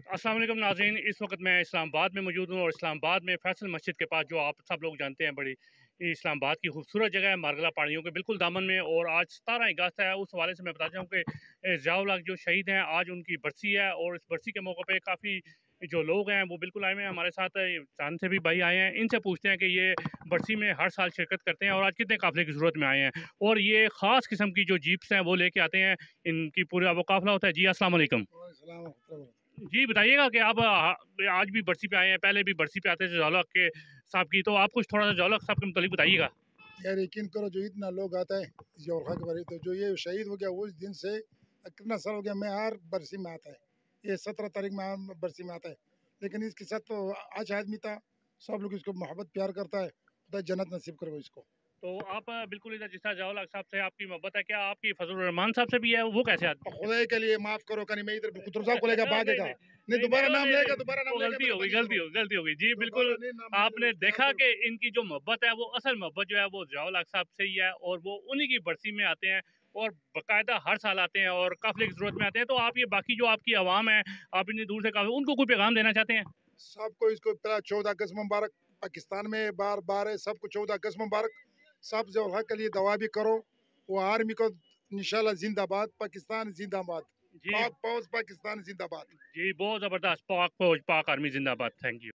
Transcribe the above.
अस्सलाम वालेकुम नाज़रीन, इस वक्त मैं इस्लामाबाद में मौजूद हूँ और इस्लामाबाद में फैसल मस्जिद के पास, जो आप सब लोग जानते हैं, बड़ी इस्लामाबाद की खूबसूरत जगह है, मारगला पहाड़ियों के बिल्कुल दामन में। और आज 17 अगस्त है। उस हवाले से मैं बताता हूँ कि ज़ियाउल हक जो शहीद हैं, आज उनकी बरसी है और इस बरसी के मौके पे काफ़ी जो लोग हैं वो बिल्कुल आए हुए हैं हमारे साथ। चांद से भी भाई आए हैं, इनसे पूछते हैं कि ये बरसी में हर साल शिरकत करते हैं और आज कितने काफ़िले की ज़रूरत में आए हैं और ये ख़ास किस्म की जो जीप्स हैं वो लेके आते हैं। इनकी पूरा वो काफ़िला होता है। जी अस्सलाम वालेकुम। जी बताइएगा कि आप आज भी बरसी पे आए हैं, पहले भी बरसी पे आते थे ज़ियाउल हक के साहब की, तो आप कुछ थोड़ा सा ज़ियाउल हक साहब के मुतालिक बताइएगा। यार यकीन करो, जो इतना लोग आता है ज़ियाउल हक के बारे, तो जो ये शहीद हो गया उस दिन से कितना साल हो गया, मैं हर बरसी में आता है। ये 17 तारीख में बरसी में आता है। लेकिन इसके साथ तो अच्छा आदमी था, सब लोग इसको मोहब्बत प्यार करता है। खुदा जन्नत नसीब करो इसको। तो आप बिल्कुल इधर जिस तरह ज़ियाउल हक साहब से आपकी मोहब्बत है, क्या आपकी फजलुर रहमान साहब से भी है? वो कैसे आदमी? खुदा के लिए माफ करो, कहीं मैं इधर खुद साहब को लेकर नहीं भागेगा नहीं नहीं, नहीं नहीं दोबारा नाम लेगा, नहीं, दोबारा वो नाम लेगा, गलती हो गई, मेहरबानी गलती करो, हो गलती हो गई जी। बिल्कुल दोबारा नहीं नाम ले आपने लो, प्यार देखा करो। कि इनकी जो मोहब्बत है वो असल मोहब्बत जो है वो ज़ियाउल हक साहब से ही है और वो उन्हीं की बरसी में आते हैं और बाकायदा हर साल आते हैं और काफिले की जरूरत में आते हैं। तो आप ये बाकी जो आपकी आवाम है, आप इतनी दूर से काफिले, उनको कोई पैगाम देना चाहते हैं? सबको इसको पहला 14 अगस्त मुबारक। पाकिस्तान में बार बार है, सबको 14 अगस्त मुबारक। सब ज़ियाउल हक के लिए दवा भी करो। वो आर्मी को इंशाल्लाह जिंदाबाद, पाकिस्तान जिंदाबाद, जी पाक फौज पाकिस्तान जिंदाबाद। जी, बहुत जबरदस्त। पाक फौज, पाक आर्मी जिंदाबाद। Thank you.